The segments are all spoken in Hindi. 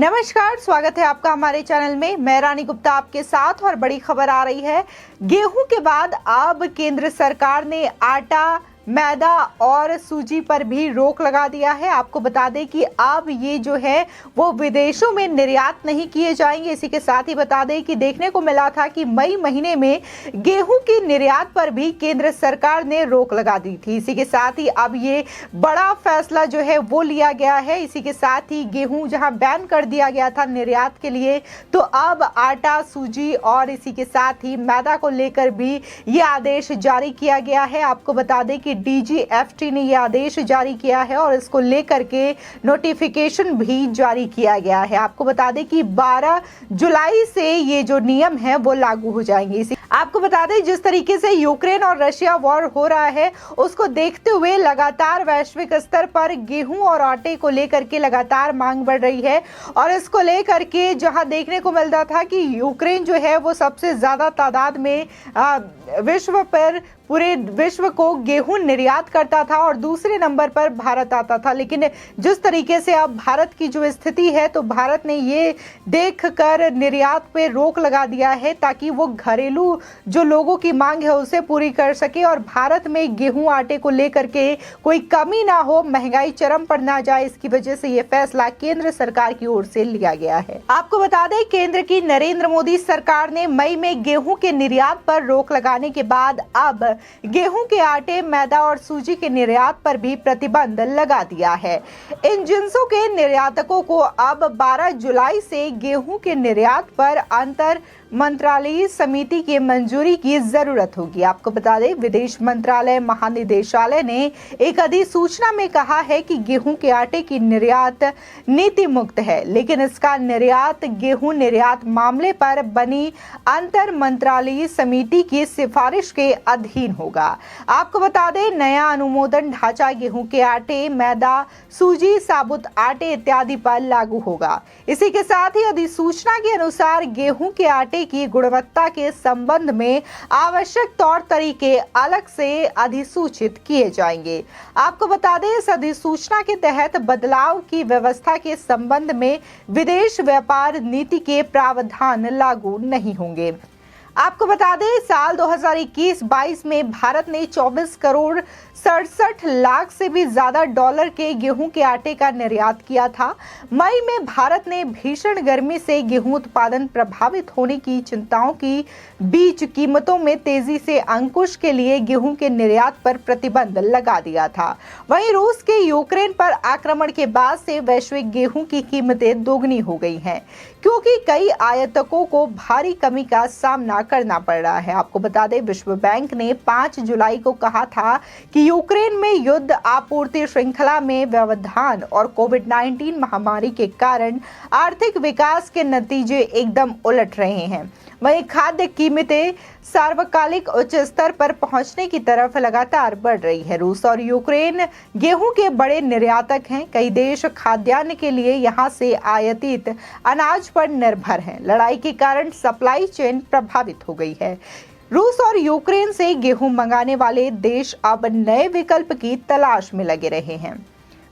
नमस्कार, स्वागत है आपका हमारे चैनल में। मैं रानी गुप्ता आपके साथ और बड़ी खबर आ रही है। गेहूं के बाद अब केंद्र सरकार ने आटा, मैदा और सूजी पर भी रोक लगा दिया है। आपको बता दें कि अब ये जो है वो विदेशों में निर्यात नहीं किए जाएंगे। इसी के साथ ही बता दें कि देखने को मिला था कि मई महीने में गेहूं की निर्यात पर भी केंद्र सरकार ने रोक लगा दी थी। इसी के साथ ही अब ये बड़ा फैसला जो है वो लिया गया है। इसी के साथ ही गेहूं जहां बैन कर दिया गया था निर्यात के लिए, तो अब आटा, सूजी और इसी के साथ ही मैदा को लेकर भी ये आदेश जारी किया गया है। आपको बता दें कि DGFT ने यह आदेश जारी किया है और इसको लेकर के नोटिफिकेशन भी जारी किया गया है। आपको बता दें कि 12 जुलाई से ये जो नियम है वो लागू हो जाएंगे। आपको बता दें जिस तरीके से यूक्रेन और रशिया वॉर हो रहा है उसको देखते हुए लगातार वैश्विक स्तर पर गेहूं और आटे को लेकर के लगातार मांग बढ़ रही है और इसको लेकर के जहां देखने को मिलता था कि यूक्रेन जो है वो सबसे ज्यादा तादाद में विश्व पर पूरे विश्व को गेहूं निर्यात करता था और दूसरे नंबर पर भारत आता था। लेकिन जिस तरीके से अब भारत की जो स्थिति है तो भारत ने ये देखकर निर्यात पे रोक लगा दिया है ताकि वो घरेलू जो लोगों की मांग है उसे पूरी कर सके और भारत में गेहूं आटे को लेकर के कोई कमी ना हो, महंगाई चरम पर ना जाए। इसकी वजह से ये फैसला केंद्र सरकार की ओर से लिया गया है। आपको बता दें केंद्र की नरेंद्र मोदी सरकार ने मई में गेहूं के निर्यात पर रोक लगाने के बाद अब गेहूं के आटे, मैदा और सूजी के निर्यात पर भी प्रतिबंध लगा दिया है। इन जिंसों के निर्यातकों को अब 12 जुलाई से गेहूं के निर्यात पर अंतर मंत्रालयीय समिति की मंजूरी की जरूरत होगी। आपको बता दें विदेश मंत्रालय महानिदेशालय ने एक अधिसूचना में कहा है कि गेहूं के आटे की निर्यात नीति मुक्त है, लेकिन इसका निर्यात गेहूं निर्यात मामले पर बनी अंतर मंत्रालयीय समिति की सिफारिश के अधीन होगा। आपको बता दें नया अनुमोदन ढांचा गेहूं के आटे, मैदा, सूजी, साबुत आटे इत्यादि पर लागू होगा। इसी के साथ ही अधिसूचना के अनुसार गेहूं के आटे की गुणवत्ता के संबंध में आवश्यक तौर तरीके अलग से अधिसूचित किए जाएंगे। आपको बता दें इस अधिसूचना के तहत बदलाव की व्यवस्था के संबंध में विदेश व्यापार नीति के प्रावधान लागू नहीं होंगे। आपको बता दें साल 2021-22 में भारत ने 24 करोड़ 67 लाख से भी ज्यादा डॉलर के गेहूं के आटे का निर्यात किया था। मई में भारत ने भीषण गर्मी से गेहूं उत्पादन प्रभावित होने की चिंताओं की बीच कीमतों में तेजी से अंकुश के लिए गेहूं के निर्यात पर प्रतिबंध लगा दिया था। वहीं रूस के यूक्रेन पर आक्रमण के बाद से वैश्विक गेहूं की कीमतें दोगुनी हो गई हैं, क्योंकि कई आयातकों को भारी कमी का सामना करना पड़ रहा है। आपको बता दें विश्व बैंक ने 5 जुलाई को कहा था कि यूक्रेन में युद्ध, आपूर्ति श्रृंखला में व्यवधान और कोविड-19 महामारी के कारण आर्थिक विकास के नतीजे एकदम उलट रहे हैं। वहीं खाद्य कीमतें सार्वकालिक उच्च स्तर पर पहुंचने की तरफ लगातार बढ़ रही है। रूस और यूक्रेन गेहूं के बड़े निर्यातक हैं। कई देश खाद्यान्न के लिए यहां से आयातित अनाज पर निर्भर हैं। लड़ाई के कारण सप्लाई चेन प्रभावित हो गई है। रूस और यूक्रेन से गेहूं मंगाने वाले देश अब नए विकल्प की तलाश में लगे रहे हैं।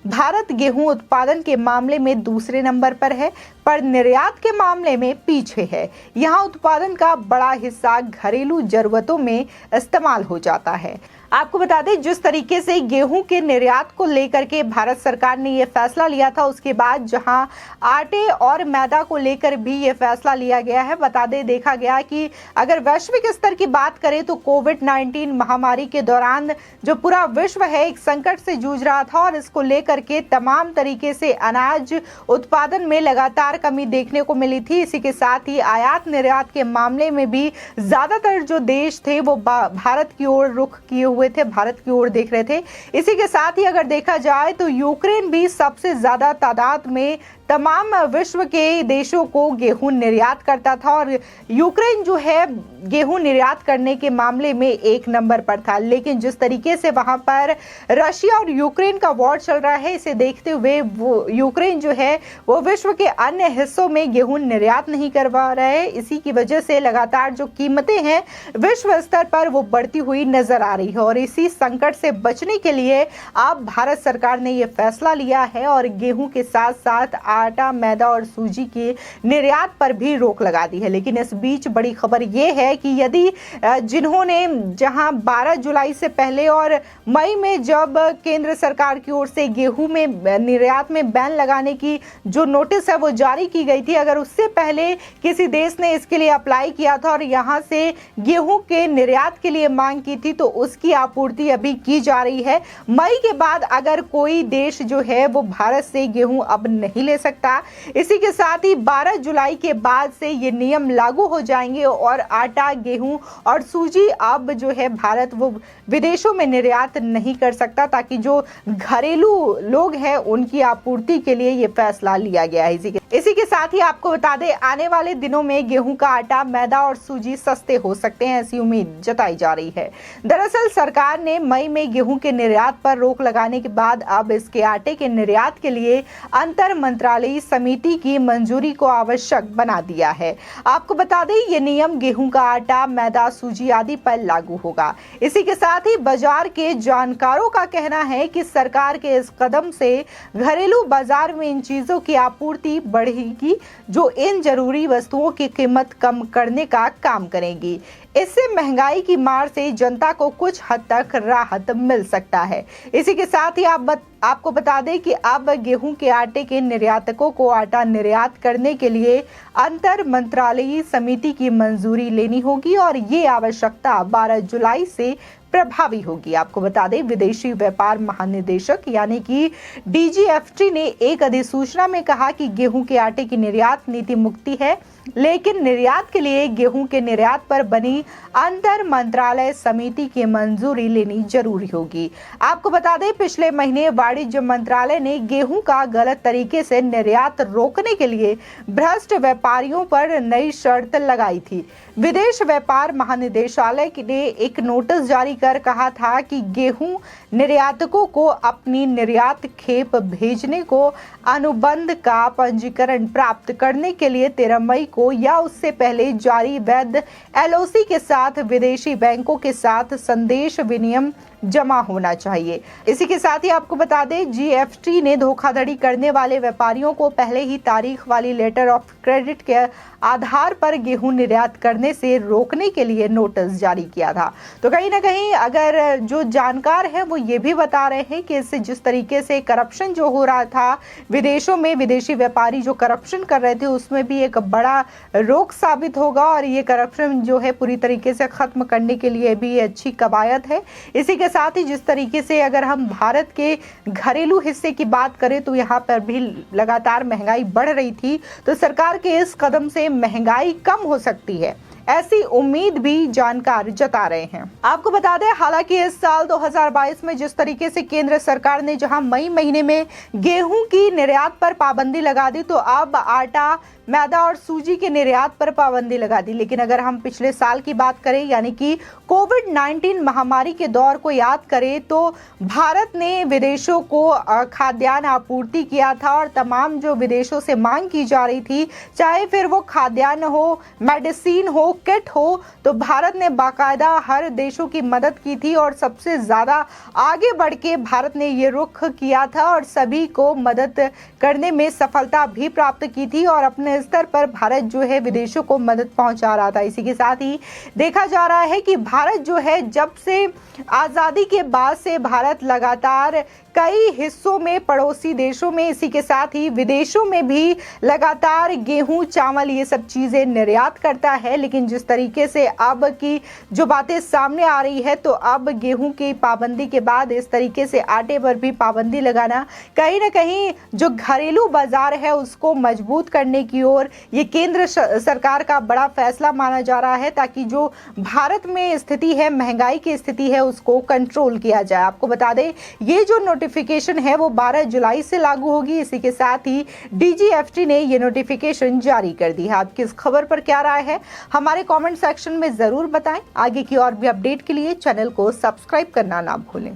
भारत गेहूं उत्पादन के मामले में दूसरे नंबर पर है, पर निर्यात के मामले में पीछे है। यहां उत्पादन का बड़ा हिस्सा घरेलू जरूरतों में इस्तेमाल हो जाता है। आपको बता दें जिस तरीके से गेहूं के निर्यात को लेकर के भारत सरकार ने यह फैसला लिया था, उसके बाद जहां आटे और मैदा को लेकर भी यह फैसला लिया गया है। बता दें देखा गया कि अगर वैश्विक स्तर की बात करें तो कोविड-19 महामारी के दौरान जो पूरा विश्व है एक संकट से जूझ रहा था और इसको लेकर के तमाम तरीके से अनाज उत्पादन में लगातार कमी देखने को मिली थी। इसी के साथ ही आयात निर्यात के मामले में भी ज्यादातर जो देश थे वो भारत की ओर रुख किए हुए थे, भारत की ओर देख रहे थे। इसी के साथ ही अगर देखा जाए तो यूक्रेन भी सबसे ज्यादा तादाद में तमाम विश्व के देशों को गेहूं निर्यात करता था और यूक्रेन जो है गेहूं निर्यात करने के मामले में 1 नंबर पर था। लेकिन जिस तरीके से वहां पर रशिया और यूक्रेन का वॉर चल रहा है, इसे देखते हुए वो यूक्रेन जो है वो विश्व के अन्य हिस्सों में गेहूं निर्यात नहीं करवा रहा है। इसी की वजह से लगातार जो कीमतें हैं विश्व स्तर पर वो बढ़ती हुई नजर आ रही है और इसी संकट से बचने के लिए अब भारत सरकार ने ये फैसला लिया है और गेहूं के साथ साथ आटा, मैदा और सूजी के निर्यात पर भी रोक लगा दी है। लेकिन इस बीच बड़ी खबर ये है कि यदि जिन्होंने जहां 12 जुलाई से पहले और मई में जब केंद्र सरकार की ओर से गेहूं में निर्यात में बैन लगाने की जो नोटिस है वो जारी की गई थी, अगर उससे पहले किसी देश ने इसके लिए अप्लाई किया था और यहां से गेहूं के निर्यात के लिए मांग की थी तो उसकी आपूर्ति अभी की जा रही है। मई के बाद अगर कोई देश जो है वो भारत से गेहूं अब नहीं ले सकता। इसी के साथ ही 12 जुलाई के बाद से ये नियम लागू हो जाएंगे और आटा, गेहूं और सूजी अब जो है भारत वो विदेशों में निर्यात नहीं कर सकता, ताकि जो घरेलू लोग हैं उनकी आपूर्ति के लिए ये फैसला लिया गया है। इसी के साथ ही आपको बता दें, आने वाले दिनों में गेहूं का आटा, मैदा और सूजी सस्ते हो सकते हैं, ऐसी उम्मीद जताई जा रही है। दरअसल सरकार ने मई में गेहूं के निर्यात पर रोक लगाने के बाद अब इसके आटे के निर्यात के लिए अंतर मंत्रालयी समिति की मंजूरी को आवश्यक बना दिया है। आपको बता दें, ये नियम गेहूं का आटा, मैदा, सूजी आदि पर लागू होगा। इसी के साथ ही बाजार के जानकारों का कहना है कि सरकार के इस कदम से घरेलू बाजार में इन चीजों की आपूर्ति बढ़ेगी, जो इन जरूरी वस्तुओं की कीमत कम करने का काम करेगी। इससे महंगाई की मार से जनता को कुछ हद तक राहत मिल सकता है। इसी के साथ ही आपको बता दें कि अब गेहूं के आटे के निर्यातकों को आटा निर्यात करने के लिए अंतर मंत्रालयी समिति की मंजूरी लेनी होगी और ये आवश्यकता 12 जुलाई से प्रभावी होगी। आपको बता दें, विदेशी व्यापार महानिदेशक यानी कि DGFT ने एक अधिसूचना में कहा कि गेहूं के आटे की निर्यात नीति मुक्ति है, लेकिन निर्यात के लिए गेहूं के निर्यात पर बनी अंतर मंत्रालय समिति की मंजूरी लेनी जरूरी होगी। आपको बता दें, पिछले महीने वाणिज्य मंत्रालय ने गेहूं का गलत तरीके से निर्यात रोकने के लिए भ्रष्ट व्यापारियों पर नई शर्त लगाई थी। विदेश व्यापार महानिदेशालय ने एक नोटिस जारी कर कहा था कि गेहूं निर्यातकों को अपनी निर्यात खेप भेजने को अनुबंध का पंजीकरण प्राप्त करने के लिए 13 मई को या उससे पहले जारी वैध LOC के साथ विदेशी बैंकों के साथ संदेश विनिमय जमा होना चाहिए। इसी के साथ ही आपको बता दें, GFT ने धोखाधड़ी करने वाले व्यापारियों को पहले ही तारीख वाली लेटर ऑफ क्रेडिट के आधार पर गेहूं निर्यात करने से रोकने के लिए नोटिस जारी किया था। तो कहीं ना कहीं अगर जो जानकार हैं वो ये भी बता रहे हैं कि इससे जिस तरीके से करप्शन जो हो रहा था विदेशों में, विदेशी व्यापारी जो करप्शन कर रहे थे, उसमें भी एक बड़ा रोक साबित होगा और ये करप्शन जो है पूरी तरीके से खत्म करने के लिए भी अच्छी कवायद है। इसी के साथ ही जिस तरीके से अगर हम भारत के घरेलू हिस्से की बात करें तो यहाँ पर भी लगातार महंगाई बढ़ रही थी, तो सरकार के इस कदम से महंगाई कम हो सकती है, ऐसी उम्मीद भी जानकार जता रहे हैं। आपको बता दें, हालांकि इस साल 2022 में जिस तरीके से केंद्र सरकार ने जहां मई महीने में गेहूं की निर्यात पर पाबंदी लगा दी, तो अब आटा, मैदा और सूजी के निर्यात पर पाबंदी लगा दी। लेकिन अगर हम पिछले साल की बात करें, यानी कि कोविड-19 महामारी के दौर को याद करें, तो भारत ने विदेशों को खाद्यान्न आपूर्ति किया था और तमाम जो विदेशों से मांग की जा रही थी, चाहे फिर वो खाद्यान्न हो, मेडिसिन हो, किट हो, तो भारत ने बाकायदा हर देशों की मदद की थी और सबसे ज्यादा आगे बढ़ के भारत ने ये रुख किया था और सभी को मदद करने में सफलता भी प्राप्त की थी और अपने स्तर पर भारत जो है विदेशों को मदद पहुंचा रहा था। इसी के साथ ही देखा जा रहा है कि भारत जो है, जब से आजादी के बाद से भारत लगातार कई हिस्सों में, पड़ोसी देशों में, इसी के साथ ही विदेशों में भी लगातार गेहूं, चावल ये सब चीजें निर्यात करता है। लेकिन जिस तरीके से अब की जो बातें सामने आ रही है, तो अब गेहूं की पाबंदी के बाद इस तरीके से आटे पर भी पाबंदी लगाना कहीं ना कहीं जो घरेलू बाजार है उसको मजबूत करने की ओर ये केंद्र सरकार का बड़ा फैसला माना जा रहा है, ताकि जो भारत में स्थिति है, महंगाई की स्थिति है, उसको कंट्रोल किया जाए। आपको बता दें, ये जो नोटिफिकेशन है वो 12 जुलाई से लागू होगी। इसी के साथ ही DGFT ने ये नोटिफिकेशन जारी कर दी है। आपकी इस खबर पर क्या राय है, हमारे कमेंट सेक्शन में जरूर बताएं। आगे की और भी अपडेट के लिए चैनल को सब्सक्राइब करना ना भूलें।